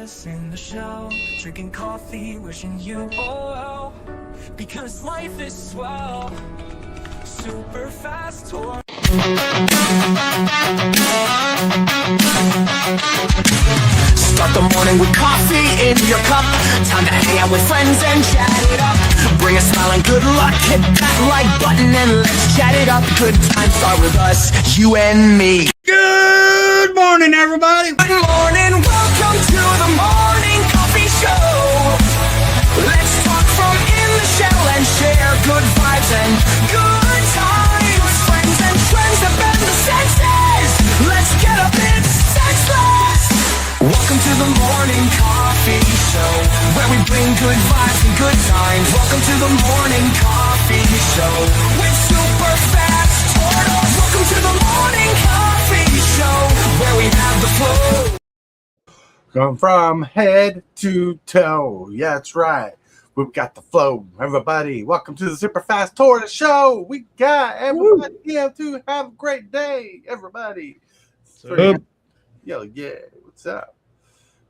us in the show, drinking coffee, wishing you all well, because life is swell. Super Fast Tortoise. Start the morning with coffee in your cup. Time to hang out with friends and chat it up. Bring a smile and good luck. Hit that like button and let's chat it up. Good times start with us, you and me. Good morning, everybody. Good morning, welcome to the morning coffee show. Let's talk from in the shell and share good vibes and good times. Friends and trends that bend the senses. Let's get up, it's senseless. Welcome to the morning coffee show, where we bring good vibes and good times. Welcome to the morning coffee show with Super Fast Tortoise. Welcome to the morning coffee show, where we have the flow. Come from head to toe. Yeah, that's right. We've got the flow. Everybody, welcome to the Super Fast Tortoise show. We got everybody here to have a great day. Everybody. Yo, yeah. What's up?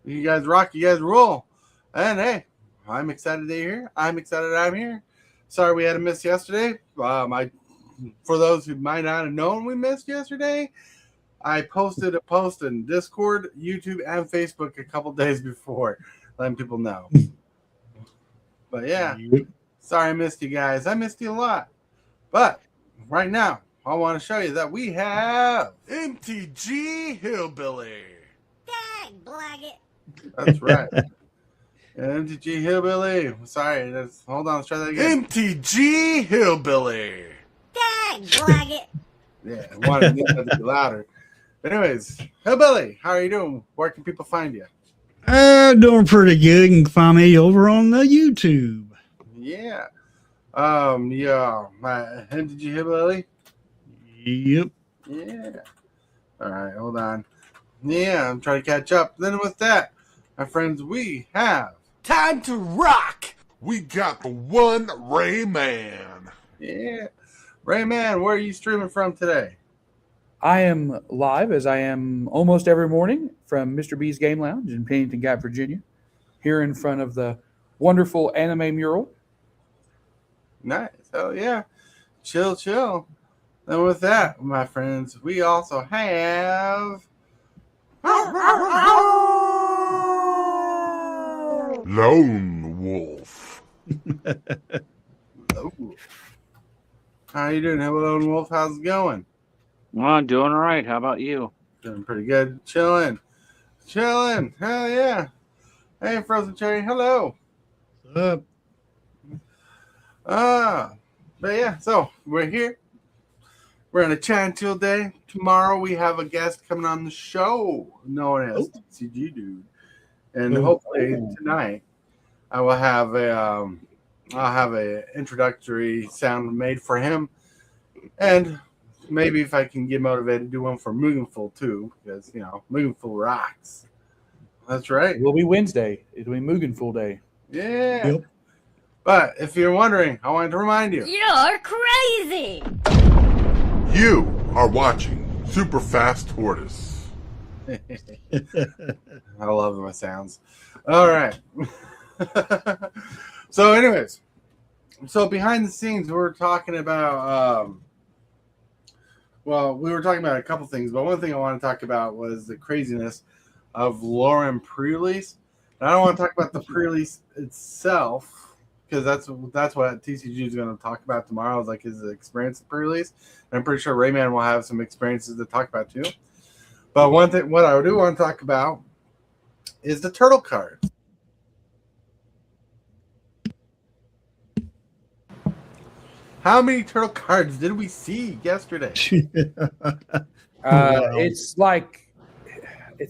You guys rock. You guys roll. And hey, I'm excited they're here. I'm excited I'm here. Sorry we had a miss yesterday. For those who might not have known we missed yesterday, I posted a post in Discord, YouTube, and Facebook a couple days before, letting people know. But yeah, sorry I missed you guys. I missed you a lot. But right now, I want to show you that we have MTG Hillbilly. Dang, blag That's right. MTG Hillbilly. Sorry, hold on, let's try that again. MTG Hillbilly. Dang, blag Yeah, I wanted to be louder. Anyways, Hillbilly, how are you doing? Where can people find you? Doing pretty good. You can find me over on the YouTube. Yeah. My MTG Hillbilly. Yep. Yeah. All right, hold on. Yeah, I'm trying to catch up. Then with that, my friends, we have Time to Rock. We got the TheoneRAYman. Yeah. Rayman, where are you streaming from today? I am live, as I am almost every morning, from Mr. B's Game Lounge in Pennington, Virginia, here in front of the wonderful anime mural. Nice. Oh, yeah. Chill, chill. And with that, my friends, we also have Lone Wolf. How you doing, Lone Wolf? How's it going? Well, I'm doing all right. How about you? Doing pretty good. Chilling. Hell yeah. Hey, Frozen Cherry. Hello. What's up? But yeah, so we're here. We're on a chat and chill day. Tomorrow we have a guest coming on the show known as TCGdudes. And hopefully tonight I will have a introductory sound made for him. And maybe if I can get motivated, do one for mugenfool too, because mugenfool rocks. That's right. It will be Wednesday. It'll be mugenfool day. Yeah. Yep. But if you're wondering, I wanted to remind you. You're crazy! You are watching Super Fast Tortoise. I love my sounds. All right. So anyways, behind the scenes, we're talking about we were talking about a couple things, but one thing I want to talk about was the craziness of Lauren pre-release. And I don't want to talk about the pre-release itself, because that's what TCG is going to talk about tomorrow, is like his experience of pre-release. And I'm pretty sure Rayman will have some experiences to talk about too. But one thing, what I do want to talk about is the turtle card. How many turtle cards did we see yesterday? It's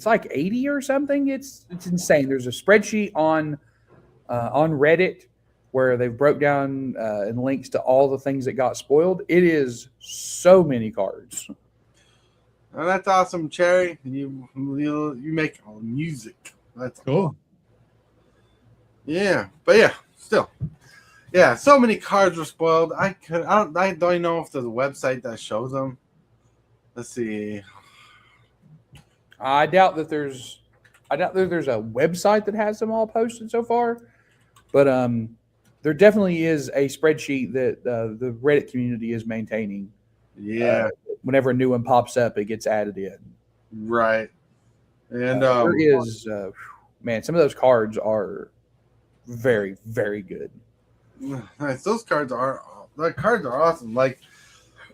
like 80 or something. It's insane. There's a spreadsheet on Reddit where they've broke down and links to all the things that got spoiled. It is so many cards. Oh, that's awesome, Cherry. You make music. That's Cool. Yeah, but yeah, still. Yeah, so many cards were spoiled. I don't even know if there's a website that shows them. Let's see. I doubt that there's I doubt there's a website that has them all posted so far, but there definitely is a spreadsheet that the Reddit community is maintaining. Yeah, Whenever a new one pops up, it gets added in. right. And There is, man, some of those cards are very, very good. nice. Those cards are awesome. Like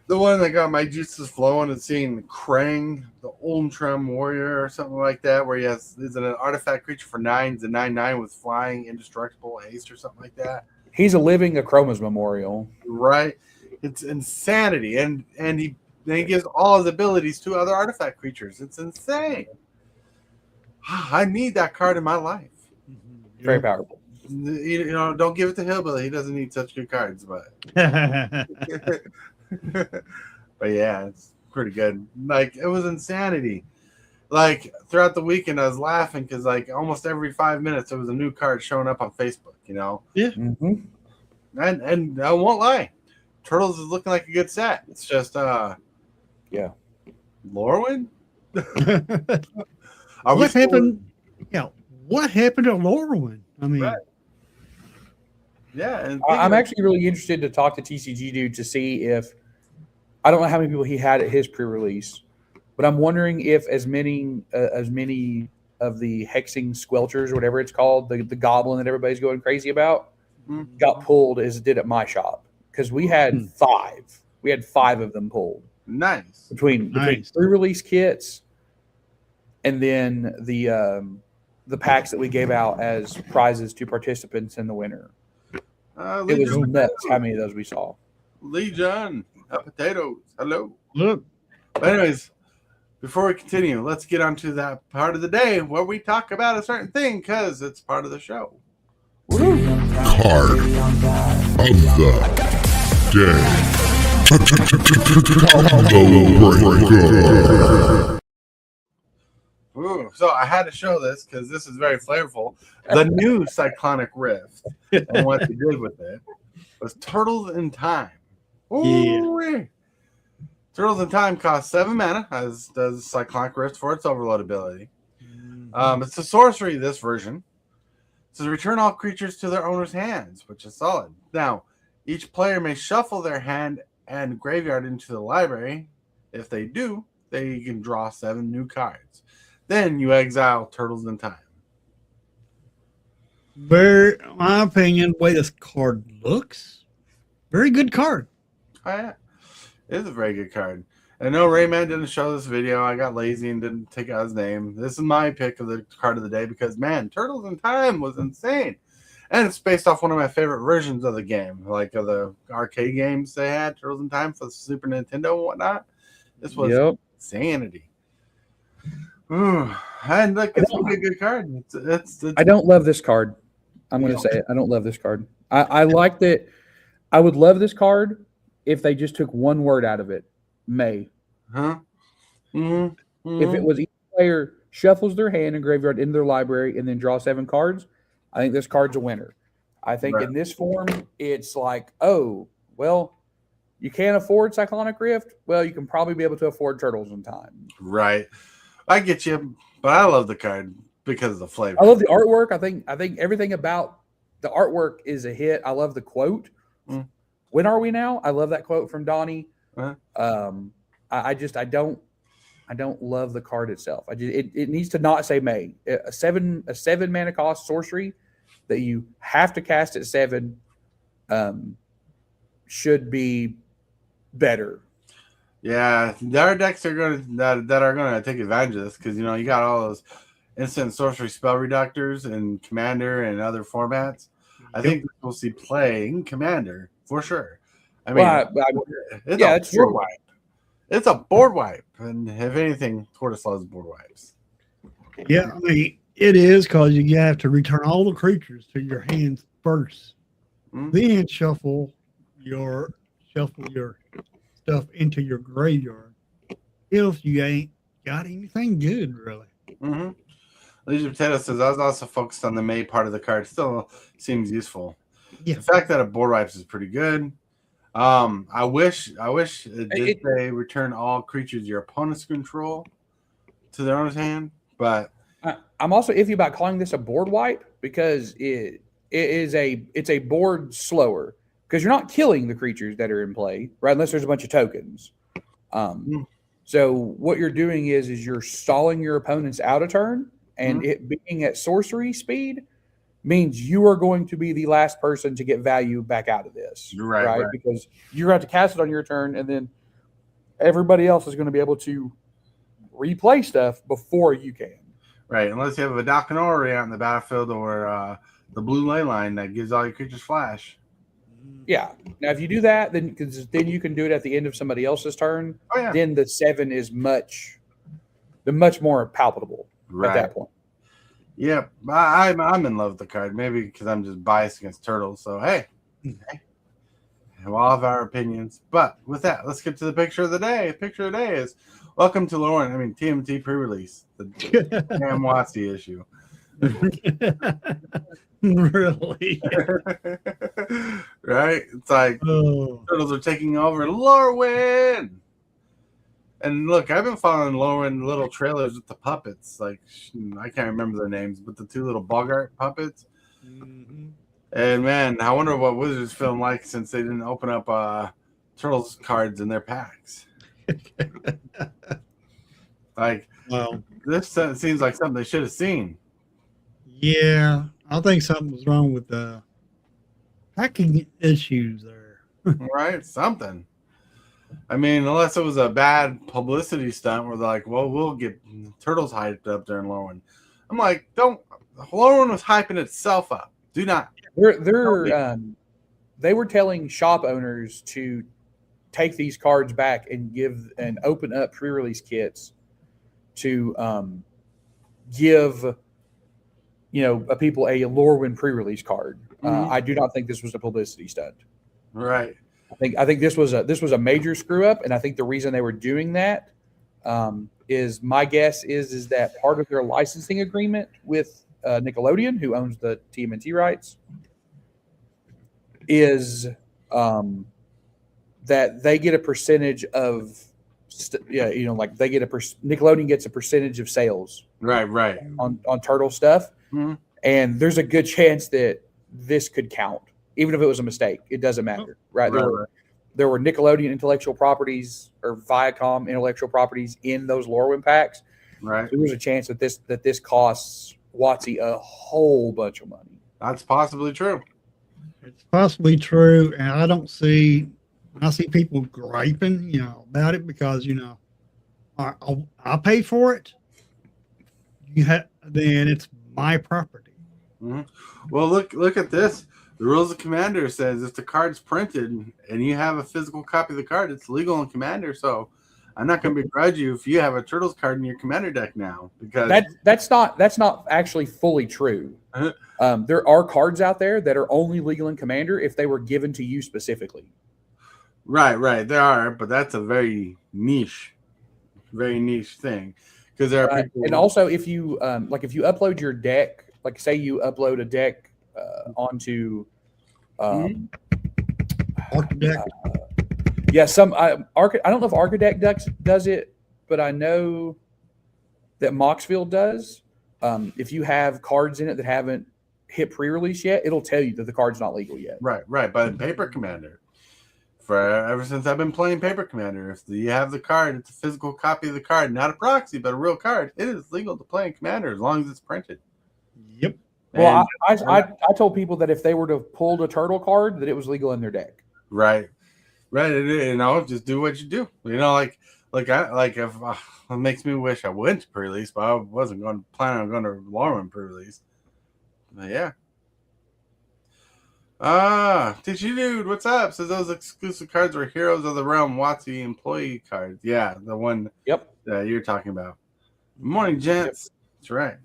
the one that got my juices flowing and seeing Krang, the Ultram Warrior or something like that, where he is an artifact creature for 9, the 9/9 with flying, indestructible, haste or something like that. He's a living Achroma's Memorial. Right. It's insanity. And he gives all his abilities to other artifact creatures. It's insane. I need that card in my life. Very powerful. You know, don't give it to Hillbilly. He doesn't need such good cards, but but yeah, it's pretty good. Like, it was insanity. Like, throughout the weekend, I was laughing because, like, almost every 5 minutes, there was a new card showing up on Facebook, you know? Yeah. Mm-hmm. And I won't lie, Turtles is looking like a good set. It's just, Yeah. Lorwyn? What happened? Yeah. What happened to Lorwyn? I mean, Right. Yeah. And I'm actually really interested to talk to TCGdudes to see if I don't know how many people he had at his pre-release, but I'm wondering if as many of the hexing squelchers or whatever it's called, the goblin that everybody's going crazy about, got pulled as it did at my shop, because we had 5. We had 5 of them pulled nice. between pre-release kits and then the packs that we gave out as prizes to participants in the winter. It was nuts how many of those we saw. Legion, potatoes. Hello. look. But anyways, before we continue, let's get on to that part of the day where we talk about a certain thing because it's part of the show. Card of the day. Ooh, so I had to show this because this is very flavorful. The new Cyclonic Rift and what they did with it was Turtles in Time. Ooh, Turtles in Time costs 7 mana, as does Cyclonic Rift for its overload ability. It's a sorcery, this version. It says return all creatures to their owner's hands, which is solid. Now, each player may shuffle their hand and graveyard into the library. If they do, they can draw 7 new cards. Then you exile Turtles in Time. In my opinion, the way this card looks, very good card. Oh, yeah. It is a very good card. I know Rayman didn't show this video. I got lazy and didn't take out his name. This is my pick of the card of the day because, man, Turtles in Time was insane. And it's based off one of my favorite versions of the game, like of the arcade games they had, Turtles in Time for the Super Nintendo and whatnot. This was insanity. Ooh, and look, it's a good card. It's I don't love this card. I'm going to say it. I don't love this card. I like that. I would love this card if they just took one word out of it. May. Huh? Mm-hmm. If it was each player shuffles their hand and graveyard into their library and then draw 7 cards, I think this card's a winner. I think in this form, it's like, oh, well, you can't afford Cyclonic Rift. Well, you can probably be able to afford Turtles in Time. Right. I get you, but I love the card because of the flavor. I love the artwork. I think everything about the artwork is a hit. I love the quote. When are we now? I love that quote from Donnie. I don't love the card itself. It needs to not say May. A 7 mana cost sorcery that you have to cast at 7 should be better. Yeah, there are decks that are going to take advantage of this because you got all those instant sorcery spell reductors in Commander and other formats. I think we'll see play in Commander for sure. I mean, it's a board wipe. It's a board wipe, and if anything, Tortoise loves board wipes. Yeah, I mean it is because you have to return all the creatures to your hands first, then shuffle your stuff into your graveyard if you ain't got anything good, really. Legion Potato says I was also focused on the May part of the card. Still seems useful. Yeah. The fact that a board wipes is pretty good. I wish it did say return all creatures your opponents control to their owner's hand, but I'm also iffy about calling this a board wipe because it's a board slower because you're not killing the creatures that are in play, right? Unless there's a bunch of tokens. So what you're doing is you're stalling your opponents out a turn, and it being at sorcery speed means you are going to be the last person to get value back out of this, right? Because you're going to have to cast it on your turn, and then everybody else is going to be able to replay stuff before you can. Right, unless you have a Dakanori out in the battlefield or the blue ley line that gives all your creatures flash. Yeah. Now, if you do that, then you can do it at the end of somebody else's turn. Oh, yeah. Then the 7 is much more palpable at that point. Yeah, I'm in love with the card. Maybe because I'm just biased against turtles. So hey, we'll all have our opinions. But with that, let's get to the picture of the day. The picture of the day is welcome to TMT pre-release, the damn WotC issue. Really? Right? It's like turtles are taking over Lorwyn. And look, I've been following Lorwyn little trailers with the puppets. Like, I can't remember their names, but the 2 little Bogart puppets. And man, I wonder what Wizards film like since they didn't open up Turtles cards in their packs. Like, this seems like something they should have seen. Yeah, I think something was wrong with the packing issues there. Right? Something. I mean, unless it was a bad publicity stunt where they're like, well, we'll get Turtles hyped up during Lorwyn. I'm like, Lorwyn was hyping itself up. Do not. They were telling shop owners to take these cards back and open up pre-release kits to give people a Lorwyn pre-release card. I do not think this was a publicity stunt. Right. I think this was a major screw up, and I think the reason they were doing that is my guess is that part of their licensing agreement with Nickelodeon, who owns the TMNT rights, is that they get a percentage of Nickelodeon gets a percentage of sales, right on Turtle stuff, and there's a good chance that this could count. Even if it was a mistake, it doesn't matter, right? There were Nickelodeon intellectual properties or Viacom intellectual properties in those Lorwyn packs. Right. There was a chance that this costs WotC a whole bunch of money. That's possibly true. It's possibly true, and I see people griping, about it because I pay for it. Then it's my property. Well, look at this. The rules of Commander says if the card's printed and you have a physical copy of the card, it's legal in Commander. So I'm not going to begrudge you if you have a Turtles card in your Commander deck now, because that's not actually fully true. There are cards out there that are only legal in Commander if they were given to you specifically. Right. There are, but that's a very niche thing, because there are people. And also, if you upload your deck, like say you upload a deck onto Architect. I don't know if Architect does it, but I know that Moxfield does. If you have cards in it that haven't hit pre-release yet, it'll tell you that the card's not legal yet. Right. But in Paper Commander, ever since I've been playing Paper Commander, if you have the card, it's a physical copy of the card, not a proxy, but a real card. It is legal to play in Commander as long as it's printed. Yep. Well, I told people that if they were to have pulled a turtle card, that it was legal in their deck. Right. Just do what you do. If it makes me wish I went to pre-release, but I wasn't planning on going to Lorwyn pre-release. But yeah. TCGdudes, what's up? Says those exclusive cards were Heroes of the Realm WotC employee cards. Yeah, the one that you're talking about. Morning, gents. Yep. That's right.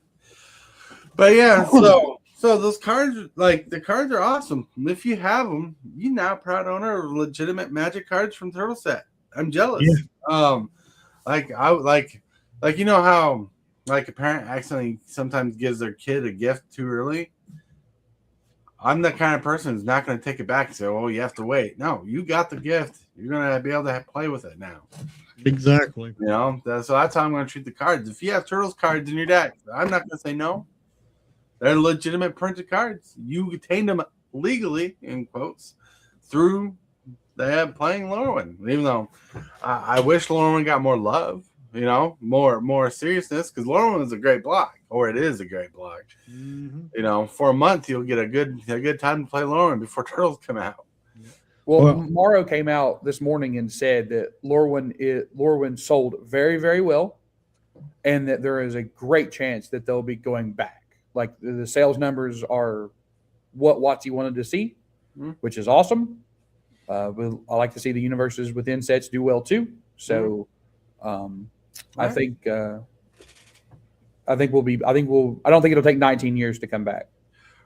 But yeah, so those cards, the cards are awesome. If you have them, you now proud owner of legitimate Magic cards from Turtle Set. I'm jealous. Yeah. How a parent accidentally sometimes gives their kid a gift too early. I'm the kind of person who's not going to take it back and say, "Oh, you have to wait." No, you got the gift. You're going to be able to play with it now. Exactly. You know, so that's how I'm going to treat the cards. If you have Turtles cards in your deck, I'm not going to say no. They're legitimate printed cards. You obtained them legally, in quotes, through playing Lorwyn. Even though I wish Lorwyn got more love, you know, more seriousness, because Lorwyn is a great block, or it is a great block. Mm-hmm. You know, for a month you'll get a good time to play Lorwyn before Turtles come out. Well, Morrow came out this morning and said that Lorwyn sold very, very well, and that there is a great chance that they'll be going back. Like the sales numbers are what Watsy wanted to see, which is awesome. I like to see the universes within sets do well too. So, I think we'll be. I don't think it'll take 19 years to come back.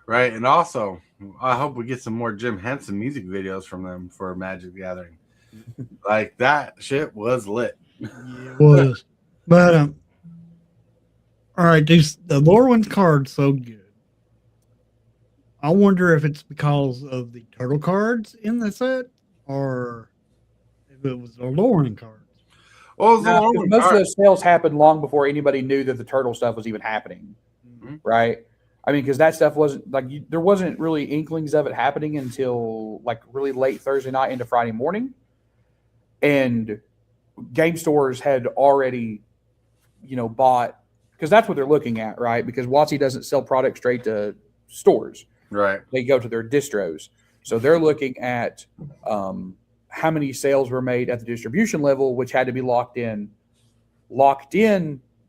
Right, and also I hope we get some more Jim Henson music videos from them for Magic the Gathering. Like that shit was lit. It was, but all right, the Lorwyn's card's so good. I wonder if it's because of the turtle cards in the set, or if it was the Lorwyn cards. Well, Most of those sales happened long before anybody knew that the turtle stuff was even happening, right? I mean, because that stuff wasn't like there wasn't really inklings of it happening until like really late Thursday night into Friday morning, and game stores had already, bought, because that's what they're looking at, right? Because Watsy doesn't sell product straight to stores, right? They go to their distros, so they're looking at how many sales were made at the distribution level, which had to be locked in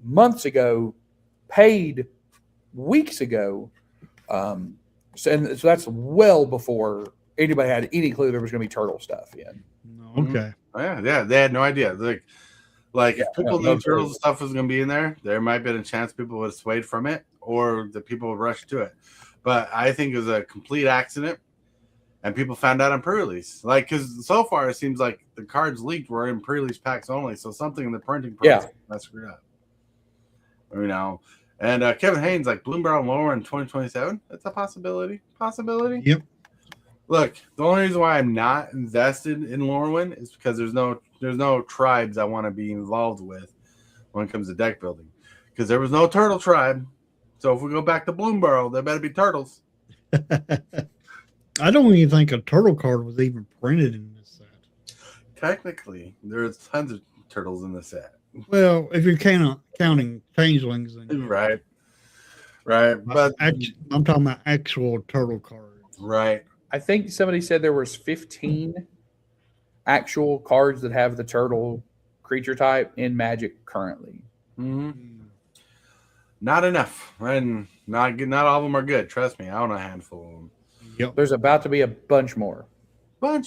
months ago, paid weeks ago. So that's well before anybody had any clue there was going to be turtle stuff in. Okay. Yeah, they had no idea. Like if people knew turtle stuff was going to be in there might have been a chance people would have swayed from it, or the people would rush to it. But I think it was a complete accident, and people found out on pre-release. Like, because so far it seems like the cards leaked were in pre-release packs only, so something in the printing process got screwed up. You know. And Kevin Haynes, like Bloom Barrel Lower in 2027, that's a possibility. Yep. Look, the only reason why I'm not invested in Lorwyn is because there's no tribes I want to be involved with when it comes to deck building. Because there was no turtle tribe. So if we go back to Bloom Barrel, there better be turtles. I don't even think a turtle card was even printed in this set. Technically, there's tons of turtles in the set. Well, if you're counting changelings, then right. But I'm talking about actual turtle cards. Right. I think somebody said there was 15 actual cards that have the turtle creature type in Magic currently. Mm-hmm. Not enough, and not all of them are good. Trust me, I own a handful of them. Yep. There's about to be a bunch more. And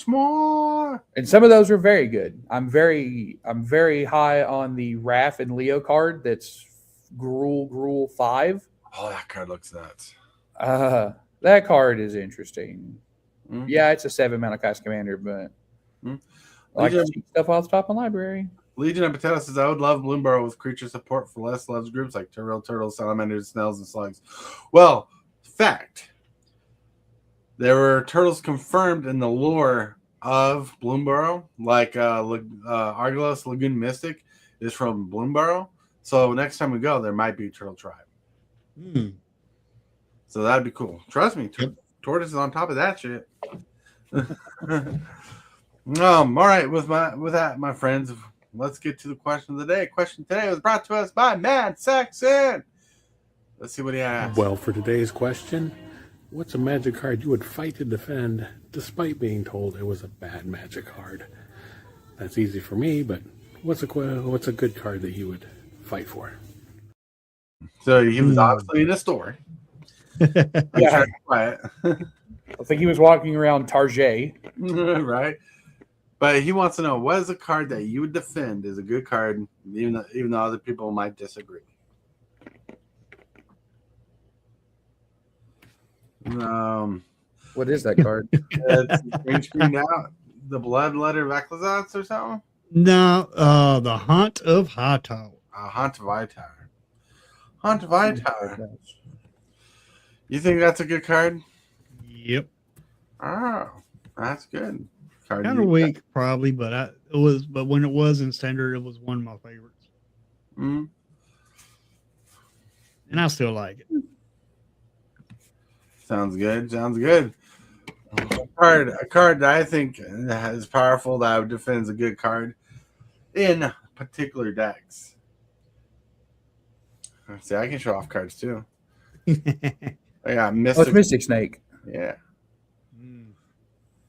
some of those are very good. I'm very high on the Raph and Leo card that's Gruul 5. Oh, that card looks nuts. That card is interesting. Mm-hmm. Yeah, it's a 7-mana cast commander, but I like to see stuff off the top of the library. Legion of Potato says, I would love Bloom Barrel with creature support for less loved groups like turtles, salamanders, snails, and slugs. Well, fact. There were turtles confirmed in the lore of Bloom Barrel, like Argolos Lagoon Mystic is from Bloom Barrel. So next time we go, there might be a turtle tribe. So that'd be cool. Trust me, Tortoise is on top of that shit. All right, with that, my friends, let's get to the question of the day. Question today was brought to us by Matt Saxon. Let's see what he asked. Well, for today's question, what's a Magic card you would fight to defend despite being told it was a bad Magic card? That's easy for me, but what's a good card that you would fight for? So he was obviously in a store. Yeah. I think he was walking around Target. Right. But he wants to know, what is a card that you would defend as a good card, even though other people might disagree? What is that card? It's green screened out. The Bloodletter of Ecclesance or something? No, the Haunt of Hightower. Haunt of Hightower. Haunt of Hightower. You think that's a good card? Yep. Oh, that's good. card. Kind of weak, probably, but But when it was in standard, it was one of my favorites, Mm-hmm. and I still like it. Sounds good. Sounds good. A card that I think is powerful that I would defend as a good card in particular decks. See, I can show off cards too. I got Oh, it's Mystic Snake. Yeah. Mm.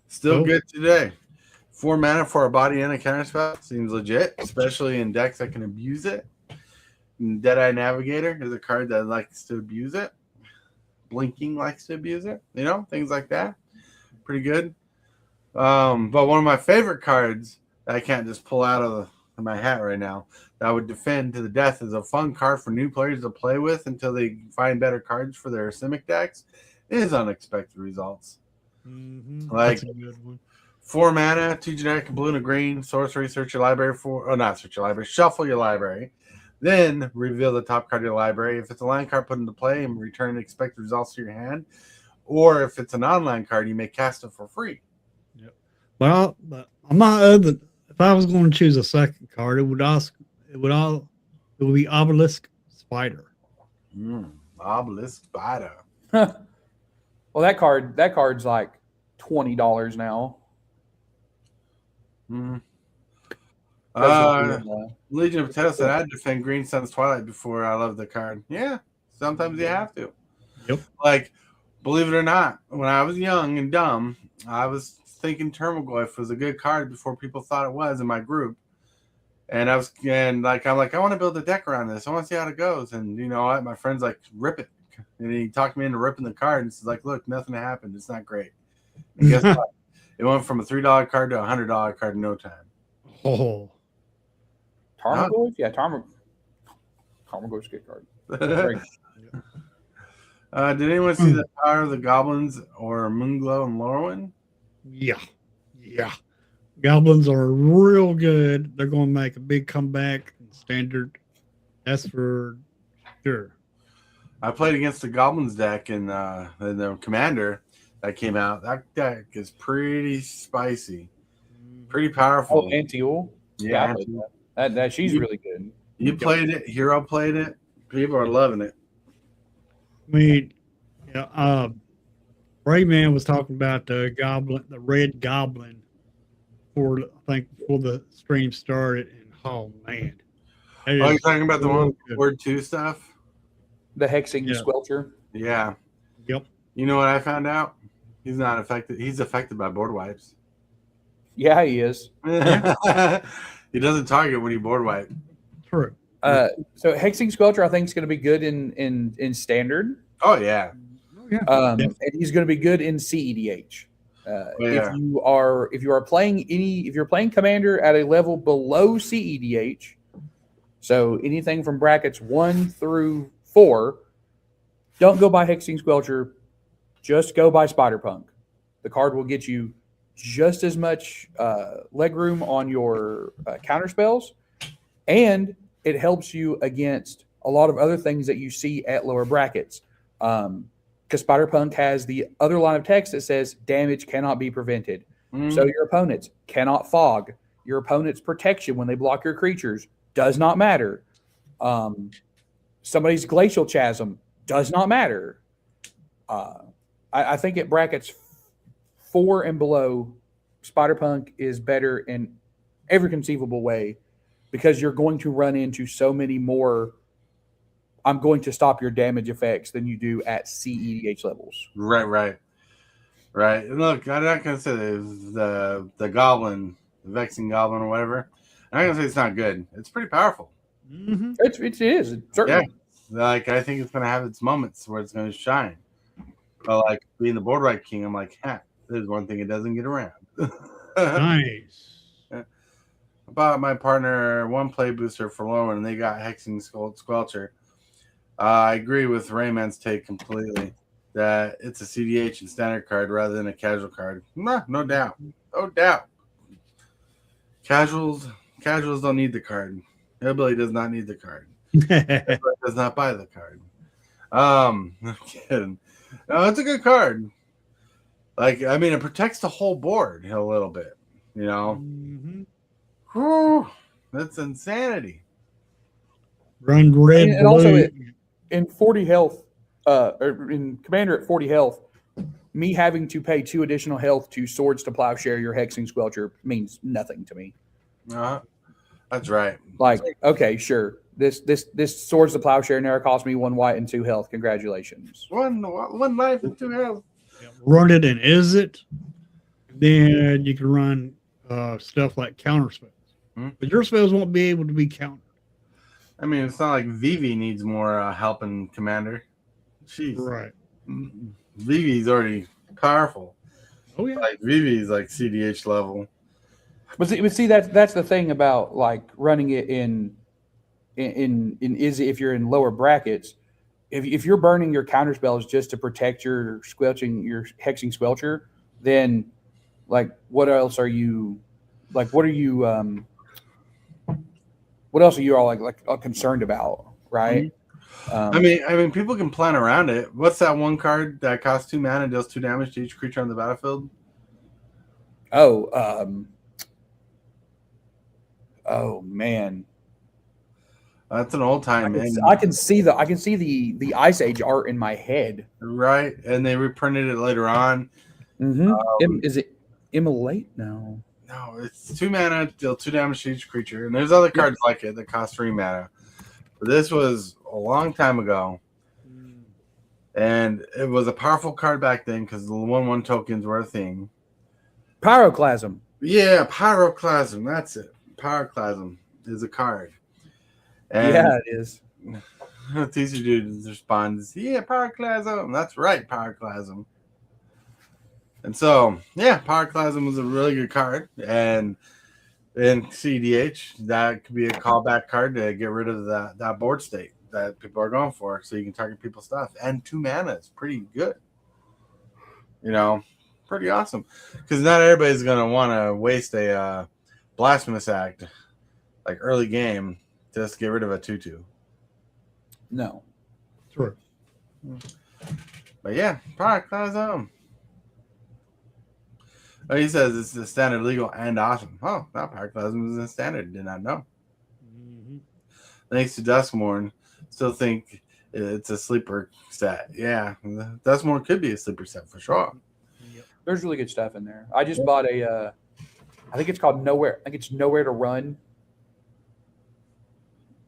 Still Cool. good today. 4 mana for a body and a counterspell seems legit, especially in decks that can abuse it. Deadeye Navigator is a card that likes to abuse it. Blinking likes to abuse it. You know, things like that. Pretty good. But one of my favorite cards that I can't just pull out of my hat right now that I would defend to the death is a fun card for new players to play with until they find better cards for their Simic decks is Unexpected Results. Mm-hmm. Like, That's a good one. 4 mana, 2 generic, blue and a green, sorcery, search your library not search your library, shuffle your library. Then reveal the top card of your library. If it's a land card, put into play and return expected results to your hand. Or if it's a non-land card, you may cast it for free. Yep. Well, but I'm not other. If I was going to choose a second card, it would be Obelisk Spider. Obelisk Spider. Well, that card's like $20 now. Mm. Uh, Legion of Potato said I'd defend Green Sun's Twilight before I love the card. Yeah, sometimes you have to. Yep. Like, believe it or not, when I was young and dumb, I was thinking Termaglyph was a good card before people thought it was in my group. And I'm like, I want to build a deck around this. I want to see how it goes. And you know what? My friend's like, rip it. And he talked me into ripping the card. And it's like, look, nothing happened. It's not great. And guess what? It went from a $3 card to a $100 card in no time. Oh, Tarmogoyf? Yeah, Tarmogoyf's a good card. Great. Did anyone see the Power of the Goblins or Moonglow and Lorwyn? yeah. Goblins are real good. They're going to make a big comeback in standard. That's for sure. I played against the Goblins deck in the Commander that came out. That deck is pretty spicy, pretty powerful. Oh, Antiul. Yeah, I played that she's really good. You played it. Hero played it. People are loving it. I mean, yeah, Rayman was talking about the red goblin before the stream started, and oh man. Oh, you're talking about the one with Word 2 stuff? The Hexing Squelcher. Yeah. Yep. You know what I found out? He's not affected. He's affected by board wipes. Yeah, he is. He doesn't target when he board wipe. True. So Hexing Squelcher, I think, is going to be good in standard. Oh yeah. And he's going to be good in CEDH. If you're playing Commander at a level below CEDH, so anything from brackets 1 through 4, don't go by Hexing Squelcher. Just go by Spider-Punk. The card will get you just as much leg room on your counter spells, and it helps you against a lot of other things that you see at lower brackets. Because Spider-Punk has the other line of text that says damage cannot be prevented. So your opponents cannot fog. Your opponent's protection when they block your creatures does not matter. Somebody's Glacial Chasm does not matter. I think at brackets 4 and below, Spider-Punk is better in every conceivable way because you're going to run into so many more I'm going to stop your damage effects than you do at CEDH levels. Right. And look, I'm not going to say the Goblin, the Vexing Goblin or whatever. I'm not going to say it's not good. It's pretty powerful. Mm-hmm. It is. Certainly. Yeah. Like, I think it's going to have its moments where it's going to shine. But, like, being the board right king, I'm like, there's one thing it doesn't get around. Nice. I bought my partner one play booster for Lorwyn, and they got Hexing Squelcher. I agree with Rayman's take completely that it's a CDH and standard card rather than a casual card. No doubt. Casuals don't need the card. Hillbilly does not need the card. Everybody does not buy the card. I'm kidding. No, it's a good card. Like, I mean, it protects the whole board a little bit. You know, Mhm. whew, that's insanity. Run red, And also blue. in 40 health, or in Commander at 40 health, me having to pay 2 additional health to Swords to Plowshare your Hexing Squelcher means nothing to me. That's right. Like, okay, sure. This Swords to Plowshare now cost me 1 white and 2 health. Congratulations. One life and 2 health. Run it and is it. Then you can run stuff like counter spells. But your spells won't be able to be countered. I mean, it's not like Vivi needs more help in Commander. Jeez. Right. Vivi's already powerful. Oh yeah. Like Vivi's like CDH level. But see that's the thing about like running it in Izzy if you're in lower brackets. If you're burning your counter spells just to protect your Hexing Squelcher, then like what else are you like? What else are you all like concerned about, right? I mean, people can plan around it. What's that one card that costs 2 mana and deals 2 damage to each creature on the battlefield? Oh man, that's an old time. I can see the Ice Age art in my head. Right, and they reprinted it later on. Is it Immolate? No, it's 2 mana, deal 2 damage to each creature, and there's other cards like it that cost 3 mana. But this was a long time ago, and it was a powerful card back then because the 1/1 tokens were a thing. Pyroclasm. Yeah, Pyroclasm. That's it. Pyroclasm is a card. And yeah, it is. TCGdudes responds, yeah, Pyroclasm. That's right, Pyroclasm. And so, yeah, Pyroclasm was a really good card. And in CDH, that could be a callback card to get rid of that board state that people are going for so you can target people's stuff. And 2 mana is pretty good. You know, pretty awesome. Because not everybody's going to want to waste a Blasphemous Act, like early game, just get rid of a 2/2. No. True. But yeah, Pyroclasm. Oh, he says it's the standard, legal, and awesome. Oh, that Pyroclasm is in standard. Did not know. Thanks to Duskmourn. Still think it's a sleeper set. Yeah, Duskmourn could be a sleeper set for sure. There's really good stuff in there. I just bought a I think it's called Nowhere. I think it's Nowhere to Run.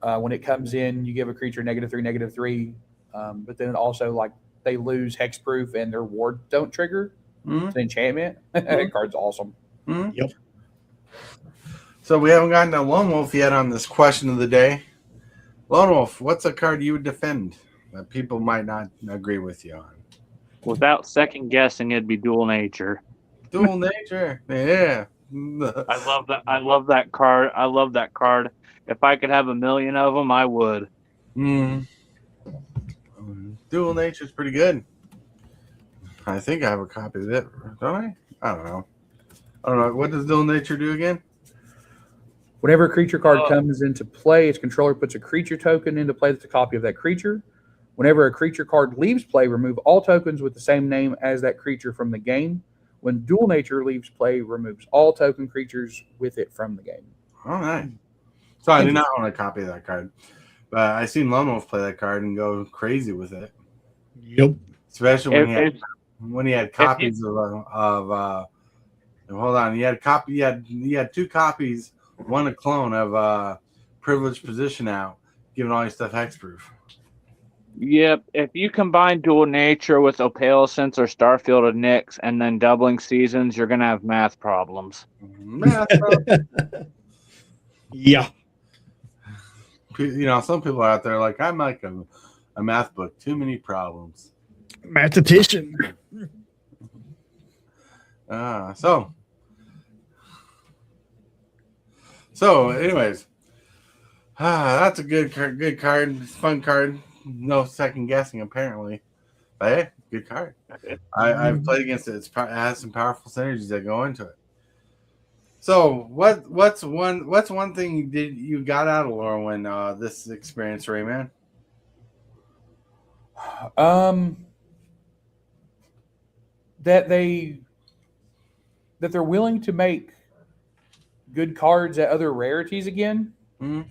When it comes in, you give a creature -3/-3, but then also like they lose hexproof and their wards don't trigger. It's an enchantment. That card's awesome. Yep. So we haven't gotten to Lone Wolf yet on this question of the day. Lone Wolf, what's a card you would defend that people might not agree with you on? Without second guessing, it'd be Dual Nature. Dual Nature, yeah. I love that. I love that card. I love that card. If I could have 1,000,000 of them, I would. Dual Nature's pretty good. I think I have a copy of it, don't I? I don't know. What does Dual Nature do again? Whenever a creature card comes into play, its controller puts a creature token into play that's a copy of that creature. Whenever a creature card leaves play, remove all tokens with the same name as that creature from the game. When Dual Nature leaves play, removes all token creatures with it from the game. All right. So I do not own a copy of that card, but I seen Lone Wolf play that card and go crazy with it. Yep. Especially when he had copies of hold on, he had 2 copies, one a clone of Privileged Position out, giving all your stuff hexproof. Yep. If you combine Dual Nature with Opalescence or Starfield of Nyx and then doubling seasons, you're gonna have math problems. Yeah. You know, some people out there like, I'm like a math book, too many problems. Mathematician. So anyways, that's a good card, fun card. No second guessing, apparently. But hey, good card. I've played against it. It has some powerful synergies that go into it. So what's one thing you got out of Lorwyn this experience, Rayman? That they're willing to make good cards at other rarities again. Mhm.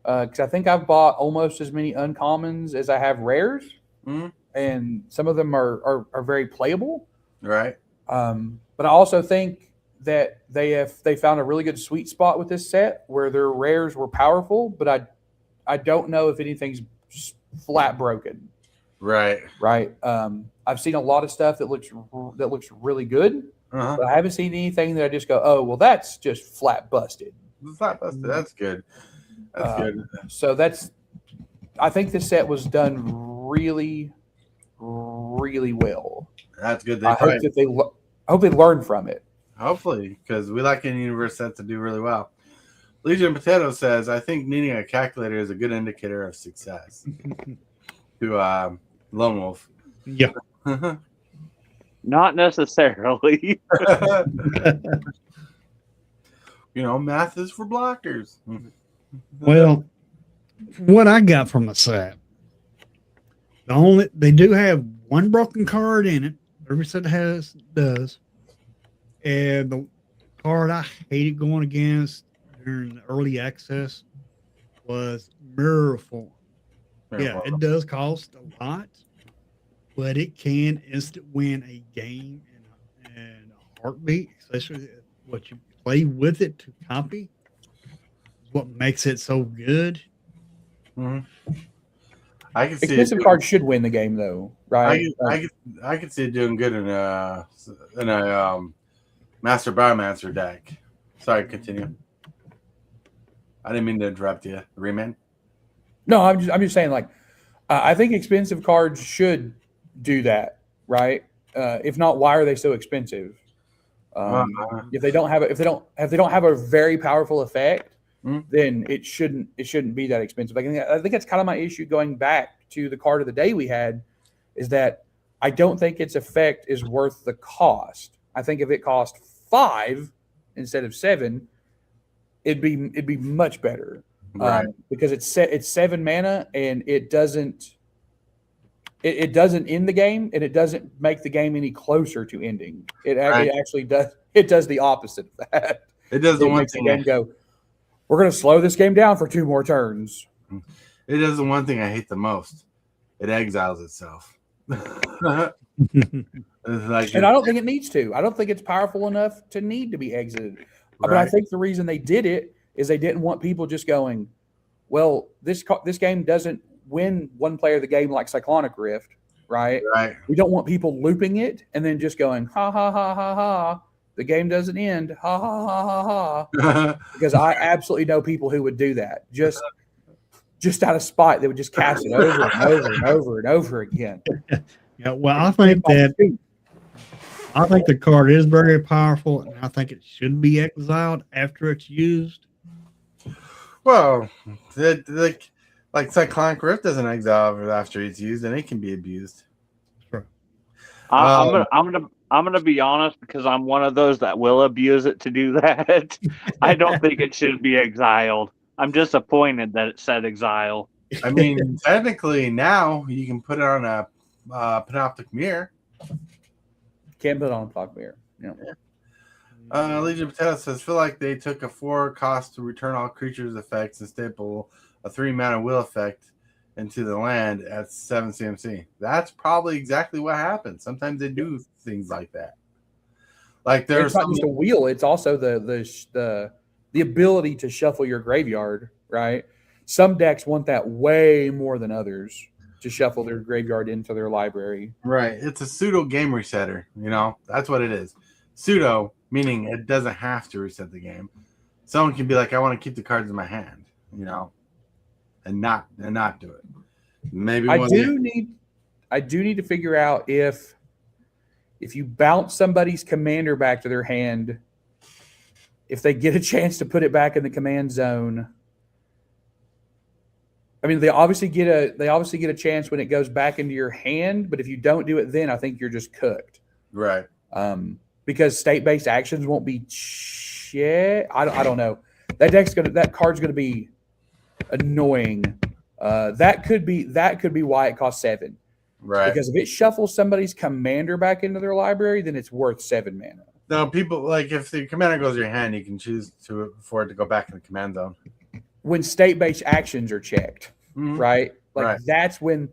Because I think I've bought almost as many uncommons as I have rares, and some of them are very playable. Right. But I also think that they found a really good sweet spot with this set where their rares were powerful, but I don't know if anything's flat broken. Right. Right. I've seen a lot of stuff that looks really good, Uh-huh. but I haven't seen anything that I just go, oh, well, that's just flat busted. Flat busted. That's good. That's good. So I think this set was done really, really well. That's good. I hope that I hope they learn from it. Hopefully, because we like any universe set to do really well. Legion Potato says, I think needing a calculator is a good indicator of success. To Lone Wolf. Yeah. Not necessarily. Math is for blockers. Well, what I got from the set, they do have one broken card in it. Every set does. And the card I hated going against during the early access was Mirror Form. Yeah, it does cost a lot, but it can instant win a game in a heartbeat, especially what you play with it to copy. What makes it so good? Mm-hmm. I can see expensive cards should win the game, though, right? I can see it doing good in a Master Biomancer deck. Sorry, continue. I didn't mean to interrupt you, Rayman. No, I'm just saying, like, I think expensive cards should do that, right? If not, why are they so expensive? If they don't have a very powerful effect, then it shouldn't be that expensive. I think that's kind of my issue going back to the card of the day we had, is that I don't think its effect is worth the cost. I think if it cost 5 instead of 7, it'd be much better. Right. Because it's 7 mana and it doesn't end the game, and it doesn't make the game any closer to ending. It actually does. It does the opposite of that. It does the one thing. The game go, we're going to slow this game down for 2 more turns. It does the one thing I hate the most. It exiles itself. And I don't think it needs to. I don't think it's powerful enough to need to be exited. Right. But I think the reason they did it is they didn't want people just going, well, this game doesn't win one player the game like Cyclonic Rift, right? Right. We don't want people looping it and then just going, ha, ha, ha, ha, ha. The game doesn't end. Ha, ha, ha, ha, ha. Because I absolutely know people who would do that. Just out of spite, they would just cast it over and over and over and over again. Yeah, well, I think the card is very powerful, and I think it should be exiled after it's used. Well, like Cyclonic Rift doesn't exile after it's used, and it can be abused. Sure. I'm gonna be honest, because I'm one of those that will abuse it to do that. I don't think it should be exiled. I'm disappointed that it said exile. I mean, technically now you can put it on a panoptic mirror. Can't put it on a block mirror. Yeah. Legion Potato says, feel like they took a 4 cost to return all creatures effects and staple a 3 mana will effect into the land at 7 CMC. That's probably exactly what happens. Sometimes they do things like that. Like there's not just a wheel; it's also the ability to shuffle your graveyard. Right? Some decks want that way more than others, to shuffle their graveyard into their library. Right. It's a pseudo game resetter. That's what it is. Pseudo meaning it doesn't have to reset the game. Someone can be like, I want to keep the cards in my hand, and not do it. Maybe I do need to figure out if you bounce somebody's commander back to their hand, if they get a chance to put it back in the command zone. I mean, they obviously get a chance when it goes back into your hand, but if you don't do it then, I think you're just cooked. Right. Because state-based actions won't be shit. I don't know. That card's gonna be annoying. That could be why it costs 7. Right. Because if it shuffles somebody's commander back into their library, then it's worth 7 mana. No, people like if the commander goes to your hand, you can choose for it to go back in the command zone. When state-based actions are checked, Mhm. right? Like Right. that's when,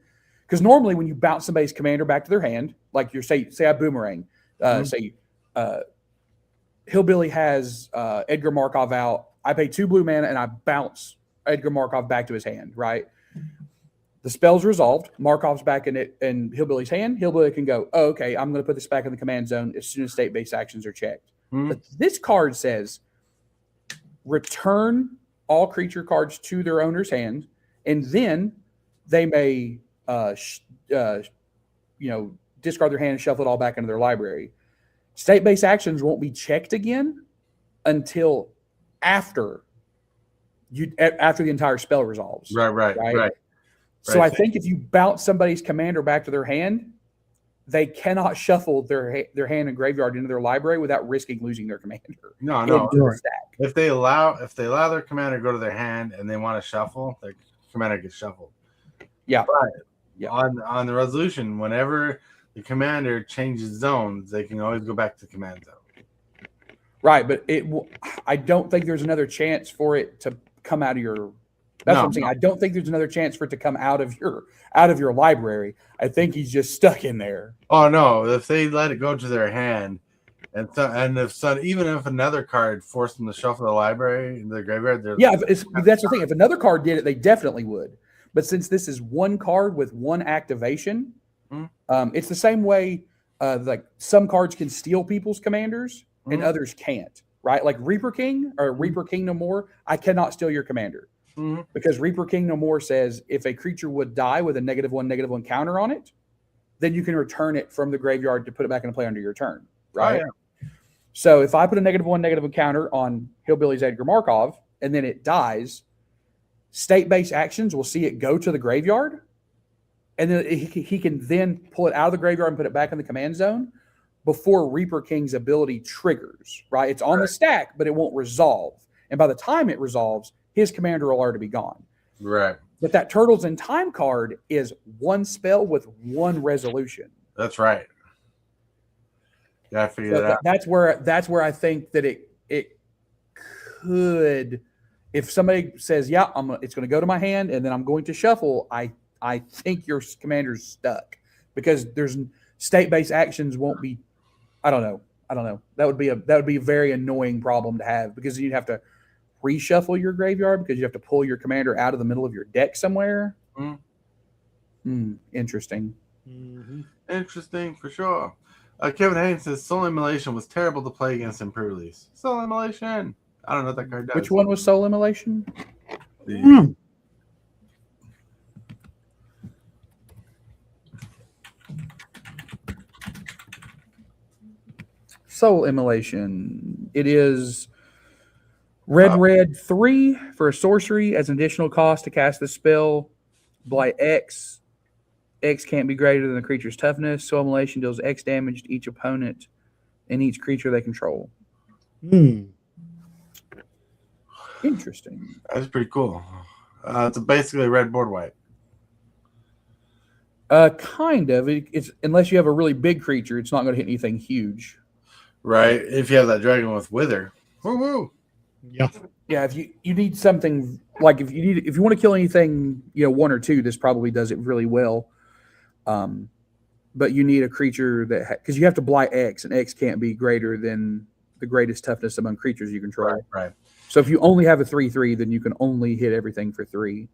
because normally when you bounce somebody's commander back to their hand, like you're say I boomerang, say Hillbilly has Edgar Markov out. I pay 2 blue mana and I bounce Edgar Markov back to his hand, right? The spell's resolved. Markov's back in Hillbilly's hand. Hillbilly can go, oh, okay, I'm going to put this back in the command zone as soon as state-based actions are checked. But this card says return all creature cards to their owner's hand, and then they may, discard their hand and shuffle it all back into their library. State-based actions won't be checked again until after the entire spell resolves. Right. So I think if you bounce somebody's commander back to their hand, they cannot shuffle their hand and graveyard into their library without risking losing their commander. No. into the stack. If they allow their commander to go to their hand and they want to shuffle, their commander gets shuffled. Yeah. But Yeah. on the resolution, whenever the commander changes zones, they can always go back to the command zone. Right, but I don't think there's another chance for it to come out of your. That's what I'm saying. I don't think there's another chance for it to come out of your library. I think he's just stuck in there. Oh no! If they let it go to their hand, even if another card forced them to shuffle the library in the graveyard, That's the thing. If another card did it, they definitely would. But since this is one card with one activation, it's the same way. Like some cards can steal people's commanders and others can't. Right? Like Reaper King or Reaper King No More, I cannot steal your commander. Because Reaper King No More says if a creature would die with a -1/-1 counter on it, then you can return it from the graveyard to put it back into play under your turn. Right. Oh, yeah. So if I put a -1/-1 counter on Hillbilly's Edgar Markov and then it dies, state-based actions will see it go to the graveyard, and then he can then pull it out of the graveyard and put it back in the command zone before Reaper King's ability triggers. Right. It's on the stack, but it won't resolve. And by the time it resolves, his commander will already be gone. Right. But that Turtles in Time card is one spell with one resolution. That's right. Yeah, I figured that out. That's where I think that it could, if somebody says, yeah, it's going to go to my hand and then I'm going to shuffle, I think your commander's stuck because there's state-based actions won't be. I don't know. That would be a very annoying problem to have because you'd have to reshuffle your graveyard because you have to pull your commander out of the middle of your deck somewhere. Interesting. Interesting for sure. Kevin Haynes says Soul Immolation was terrible to play against in pre-release. Soul Immolation. I don't know what that card does. Which one was Soul Immolation? Soul Immolation. It is red 3 for a sorcery as an additional cost to cast the spell. Blight X. X can't be greater than the creature's toughness. Soul Immolation deals X damage to each opponent and each creature they control. Interesting. That's pretty cool. It's basically red board white. Kind of. It's unless you have a really big creature, it's not going to hit anything huge. Right. If you have that dragon with Wither. Woo-woo. Yeah. Yeah, if you need something like if you want to kill anything, 1 or 2, this probably does it really well. But you need a creature because you have to blight X, and X can't be greater than the greatest toughness among creatures you control. Right. So if you only have a 3/3, then you can only hit everything for 3.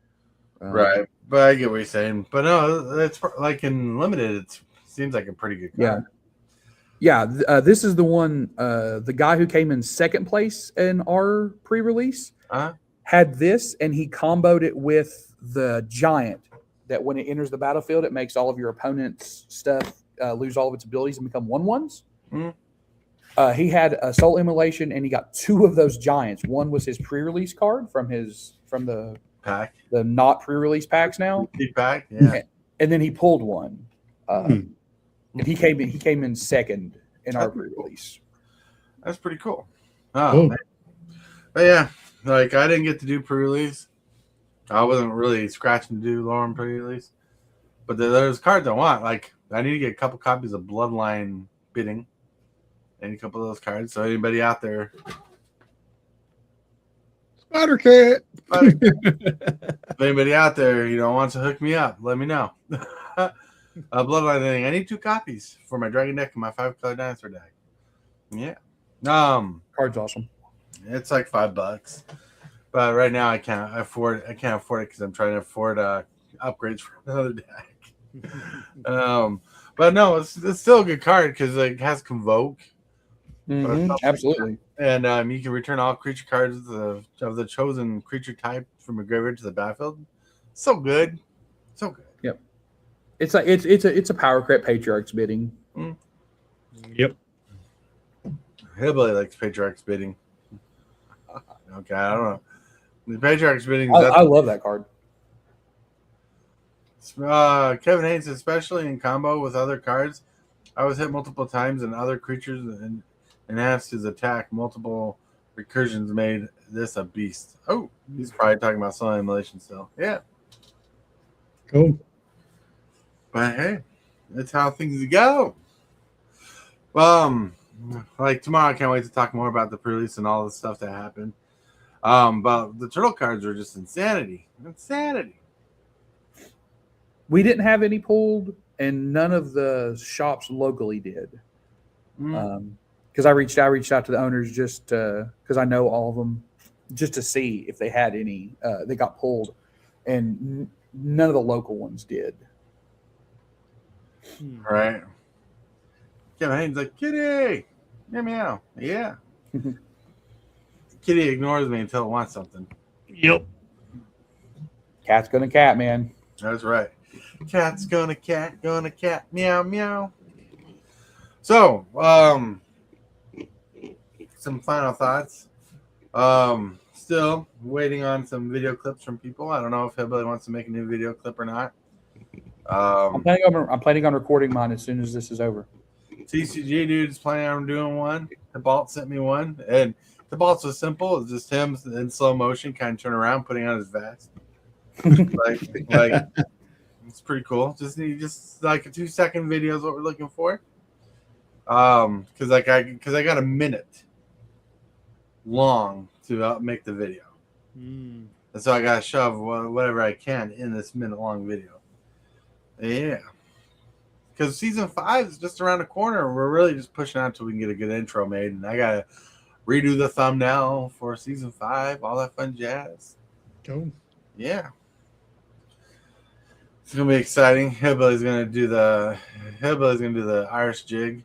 Right. But I get what you're saying. But no, it's like in limited, it seems like a pretty good card. Yeah, this is the one, the guy who came in second place in our pre-release had this, and he comboed it with the giant that when it enters the battlefield, it makes all of your opponent's stuff lose all of its abilities and become 1/1s. He had a Soul Immolation, and he got 2 of those giants. One was his pre-release card from the pack, the not pre-release packs now. Pack, yeah. And then he pulled one. And he came in second in our pre-release. That's pretty cool. Oh, man. But yeah, like I didn't get to do pre-release. I wasn't really scratching to do Lauren pre-release. But there's cards I want. Like I need to get a couple copies of Bloodline Bidding. and a couple of those cards. So anybody out there, Spider Cat. if anybody out there, wants to hook me up, let me know. Bloodline thing. I need 2 copies for my Dragon deck and my 5-color dinosaur deck. Yeah. Card's awesome. It's like $5, but right now I can't afford it because I'm trying to afford upgrades for another deck. But no, it's still a good card because it has Convoke. Absolutely. And you can return all creature cards of the chosen creature type from your graveyard to the battlefield. So good. Yep. It's a power creep Patriarch's bidding. Yep. Hillbilly likes Patriarch's bidding. Okay, I don't know. The Patriarch's bidding. I love that card. Kevin Haynes, especially in combo with other cards, I was hit multiple times and other creatures and enhanced his attack. Multiple recursions made this a beast. Oh, he's probably talking about soul emulation still. Yeah. Cool. But hey, that's how things go. Like tomorrow, I can't wait to talk more about the pre-release and all the stuff that happened. But the turtle cards were just insanity. We didn't have any pulled, and none of the shops locally did. Because I reached out to the owners just because I know all of them, just to see if they had any. They got pulled, and none of the local ones did. Right. Kevin Haynes like, Kitty, meow meow. Yeah. Kitty ignores me until it wants something. Yep. Cat's gonna cat, man. That's right. Cat's gonna cat, meow meow. So, some final thoughts. Still waiting on some video clips from people. I don't know if Hillbilly wants to make a new video clip or not. I'm planning on recording mine as soon as this is over. TCGdudes planning on doing one. Tibalts sent me one, and Tibalts was simple. It's just him in slow motion, kind of turn around, putting on his vest. like it's pretty cool. Just like a 2-second video is what we're looking for. Because I got a minute long to make the video, and so I gotta shove whatever I can in this minute-long video. Yeah, because season 5 is just around the corner. We're really just pushing out till we can get a good intro made, and I gotta redo the thumbnail for season 5, all that fun jazz. Cool. Yeah, it's gonna be exciting. Hillbilly's gonna do the Irish jig.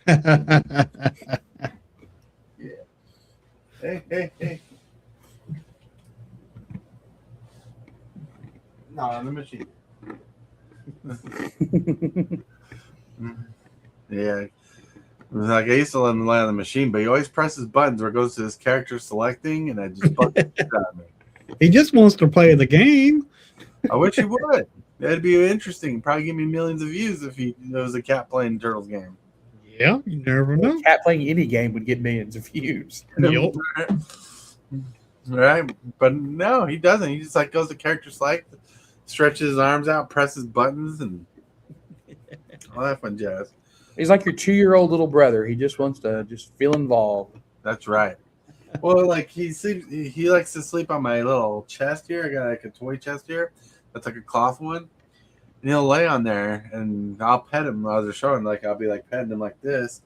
Yeah. Hey. Not on the machine. Yeah. Like I used to let him lay on the machine, but he always presses buttons where it goes to his character selecting, and I just bugged the shit out of me. He just wants to play the game. I wish he would. That'd be interesting. Probably give me millions of views if he was a cat playing Turtles game. Yeah, you never know. Cat playing any game would get millions of views. Yep. Right, but no, he doesn't. He just like goes to character select, stretches his arms out, presses buttons, and all that fun jazz. He's like your 2-year-old little brother. He just wants to just feel involved. That's right. Well, like he likes to sleep on my little chest here. I got like a toy chest here. That's like a cloth one. And he'll lay on there, and I'll pet him as they're showing. Like I'll be like petting him like this,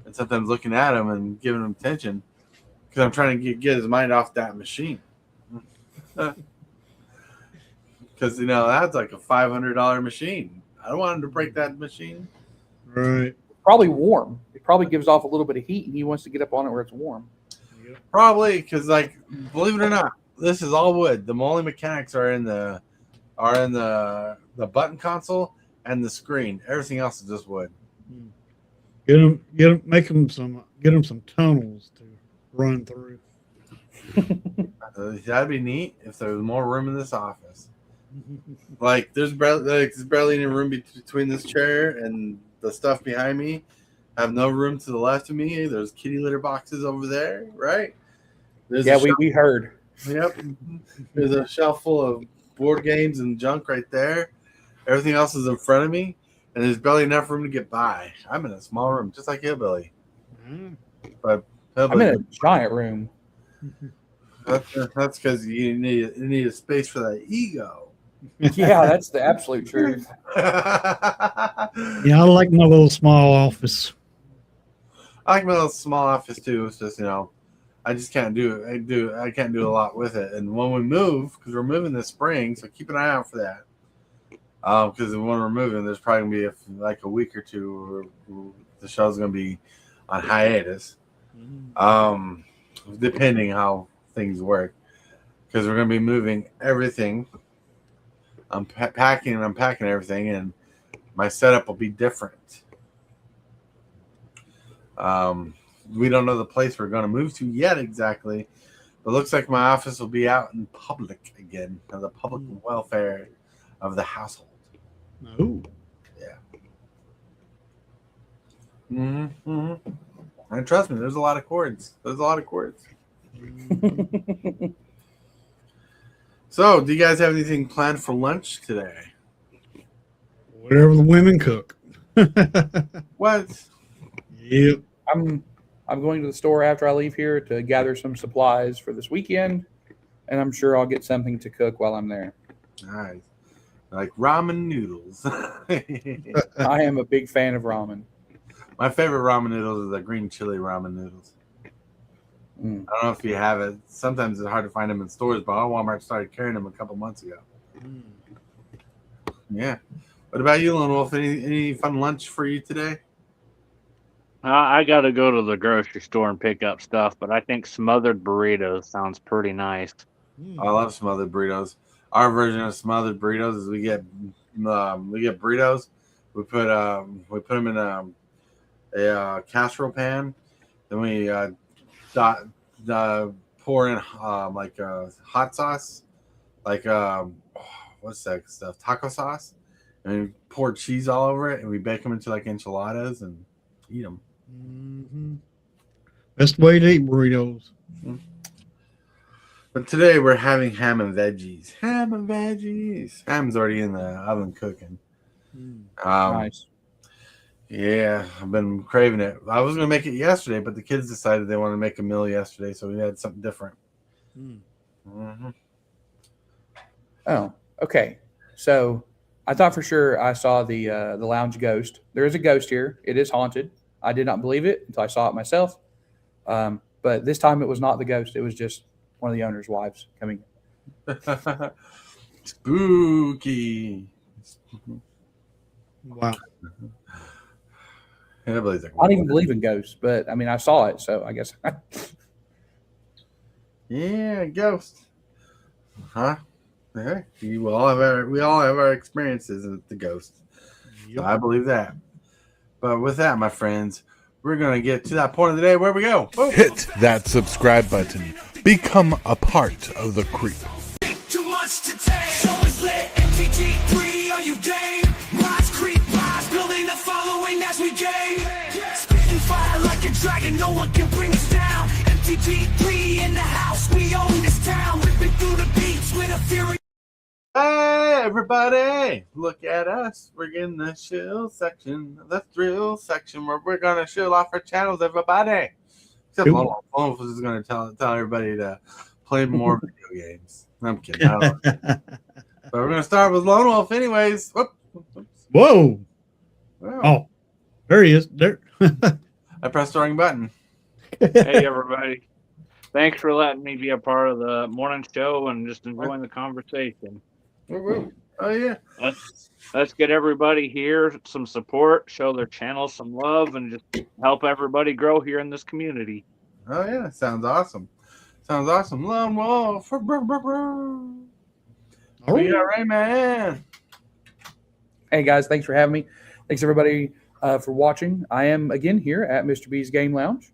and sometimes looking at him and giving him attention because I'm trying to get his mind off that machine. Because that's like a $500 machine. I don't want him to break that machine. Right. Probably warm. It probably gives off a little bit of heat, and he wants to get up on it where it's warm. Probably because, like, believe it or not, this is all wood. The only mechanics are in the button console and the screen. Everything else is just wood. Get him some tunnels to run through. That'd be neat if there was more room in this office. Like there's barely any room between this chair and the stuff behind me. I have no room to the left of me. There's kitty litter boxes over there, right? We heard. Yep. There's a shelf full of board games and junk right there. Everything else is in front of me, and there's barely enough room to get by. I'm in a small room, just like Hillbilly. But I'm in a giant room. that's because you need a space for that ego. Yeah, that's the absolute truth. Yeah, I like my little small office. I like my little small office too. It's just I just can't do it. I can't do a lot with it. And when we move, because we're moving this spring, so keep an eye out for that. Because when we're moving, there's probably gonna be like a week or two where the show's gonna be on hiatus. Depending how things work, because we're gonna be moving everything. I'm packing and unpacking everything, and my setup will be different. We don't know the place we're going to move to yet exactly, but it looks like my office will be out in public again, for the public welfare of the household. Oh, yeah. And trust me, there's a lot of cords. So, do you guys have anything planned for lunch today? whatever the women cook. What? Yep. I'm going to the store after I leave here to gather some supplies for this weekend, and I'm sure I'll get something to cook while I'm there. Nice. Like ramen noodles. I am a big fan of ramen. My favorite ramen noodles is the green chili ramen noodles. I don't know if you have it. Sometimes it's hard to find them in stores, but Walmart started carrying them a couple months ago. Yeah. What about you, Lone Wolf? Any fun lunch for you today? I got to go to the grocery store and pick up stuff, but I think smothered burritos sounds pretty nice. I love smothered burritos. Our version of smothered burritos is we get burritos. We put them in a casserole pan. Then we pour in like hot sauce, like what's that stuff? Taco sauce, and we pour cheese all over it, and we bake them into like enchiladas and eat them. Best way to eat burritos. But today we're having ham and veggies. Ham's already in the oven cooking. Nice. Yeah, I've been craving it. I was going to make it yesterday, but the kids decided they wanted to make a meal yesterday, so we had something different. Oh, okay. So I thought for sure I saw the lounge ghost. There is a ghost here. It is haunted. I did not believe it until I saw it myself. But this time it was not the ghost. It was just one of the owner's wives coming. Spooky. Wow. I believe I don't even believe in ghosts, but I mean, I saw it, so I guess. Yeah, ghost. Huh? Yeah, we all have our experiences with the ghost. So I believe that. But with that, my friends, we're gonna get to that point of the day where we go. Whoa. Hit that subscribe button. Become a part of the creep. Too much to take. Show is lit. MTG3, are you game? Rise, creep, rise, building a following as we gain. Spitting fire like a dragon, no one can bring us down. MTG3 in the house, we own this town. Ripping through the beats with a fury. Hey, everybody! Look at us. We're in the shill section, the thrill section, where we're gonna shill off our channels, everybody. Except Lone Wolf is gonna tell everybody to play more video games. I'm kidding. But we're gonna start with Lone Wolf, anyways. Whoa! Wow. Oh, there he is. There. I pressed the wrong button. Hey, everybody. Thanks for letting me be a part of the morning show and just enjoying the conversation. Oh, yeah. Let's get everybody here some support, show their channel some love, and just help everybody grow here in this community. Oh, yeah. Sounds awesome. Lone Wolf. We got Rayman. Hey guys, thanks for having me. Thanks everybody for watching. I am again here at Mr. B's Game Lounge.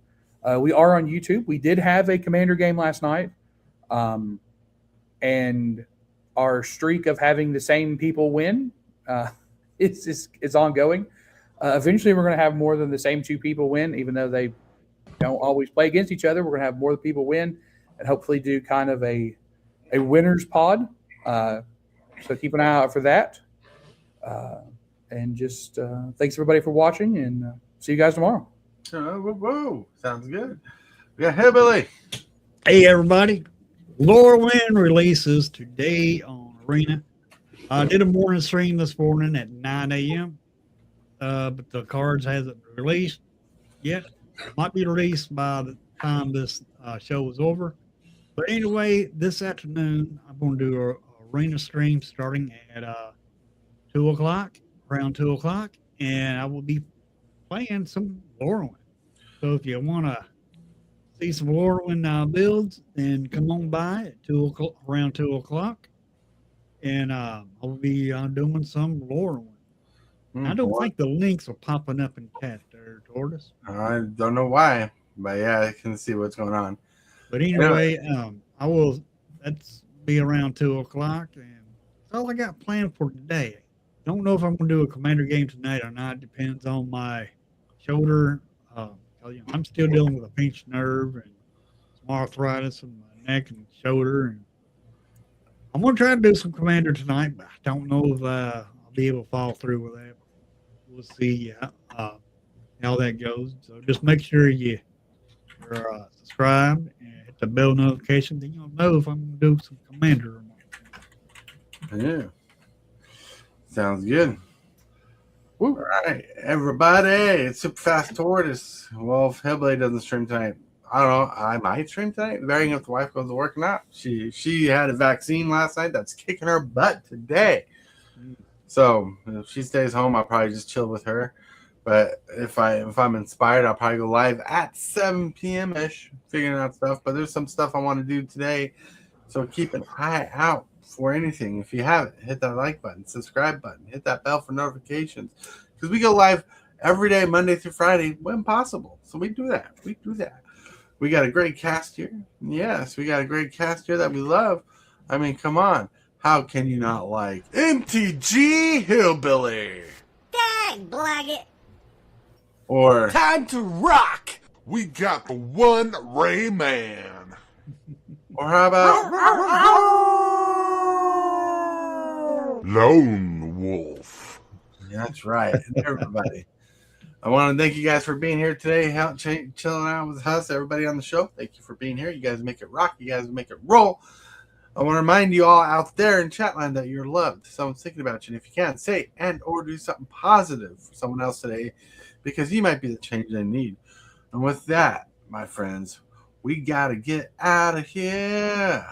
We are on YouTube. We did have a Commander game last night, and our streak of having the same people win it's ongoing. Eventually, we're going to have more than the same two people win, even though they don't always play against each other. We're going to have more people win, and hopefully do kind of a winners pod. So keep an eye out for that. And just thanks everybody for watching, and see you guys tomorrow. Whoa. Sounds good. We got Hillbilly. Hey, everybody. Lorwyn releases today on Arena. I did a morning stream this morning at 9 a.m., but the cards hasn't released yet. Might be released by the time this show is over. But anyway, this afternoon, I'm going to do a Arena stream starting at 2 o'clock, around 2 o'clock, and I will be playing some Lorwyn. So if you want to see some Lorwyn builds, then come on by at 2 o'clock, around 2 o'clock, and I'll be doing some Lorwyn. I don't think the links are popping up in chat there, Tortoise. I don't know why, but yeah, I can see what's going on. But anyway, I will. That's be around 2 o'clock, and that's all I got planned for today. Don't know if I'm going to do a commander game tonight or not. Depends on my shoulder. I'm still dealing with a pinched nerve and some arthritis in my neck and shoulder. And I'm going to try to do some commander tonight, but I don't know if I'll be able to follow through with that. We'll see how that goes. So just make sure you're subscribed and hit the bell notification. Then you'll know if I'm going to do some commander or not. Yeah. Sounds good. All right, everybody. It's Super Fast Tortoise. Well, if Hillbilly doesn't stream tonight, I don't know. I might stream tonight, varying if the wife goes to work or not. She had a vaccine last night that's kicking her butt today. So if she stays home, I'll probably just chill with her. But if I'm inspired, I'll probably go live at 7 p.m. ish, figuring out stuff. But there's some stuff I want to do today, so keep an eye out for anything. If you haven't, hit that like button, subscribe button, hit that bell for notifications, because we go live every day, Monday through Friday, when possible. So we do that. We got a great cast here. Yes, we got a great cast here that we love. I mean, come on. How can you not like MTG Hillbilly? Dag blaggit. Or Time to rock! We got the TheoneRAYman. or how about Lone Wolf. That's right, everybody. I want to thank you guys for being here today, chilling out with us, everybody on the show. Thank you for being here. You guys make it rock. You guys make it roll. I want to remind you all out there in chat line that you're loved. Someone's thinking about you. And if you can, say and or do something positive for someone else today, because you might be the change they need. And with that, my friends, we got to get out of here.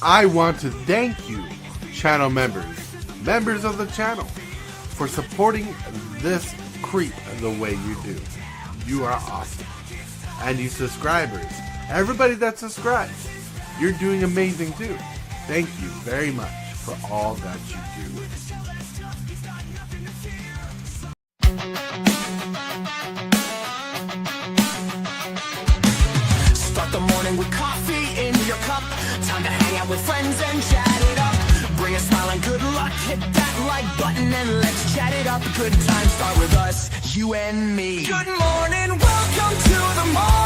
I want to thank you, channel members of the channel, for supporting this creep the way you do. You are awesome. And you subscribers, everybody that subscribes, you're doing amazing too. Thank you very much for all that you do. Start the morning with coffee in your cup. Time to hang out with friends and chat it up. Bring a smile and good luck. Hit that like button and let's chat it up. Good times start with us, you and me. Good morning, welcome to the morning.